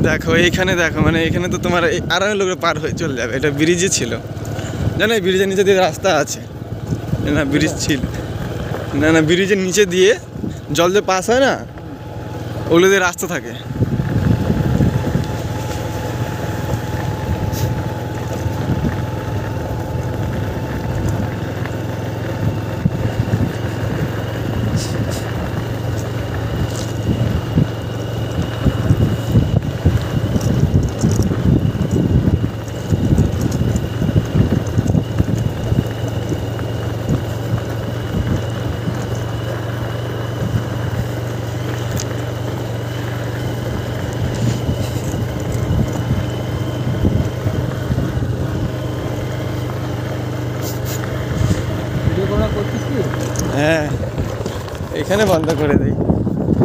দেখো এইখানে দেখো, মানে এখানে তো তোমার আরামে লোকের পার হয়ে চলে যাবে। এটা ব্রিজই ছিল, জানো এই ব্রিজের নিচে দিয়ে রাস্তা আছে। না ব্রিজ ছিল না, না ব্রিজের নিচে দিয়ে জল যে পাস হয় না, ওগুলো দিয়ে রাস্তা থাকে। হ্যাঁ, এখানে বন্ধ করে দিই।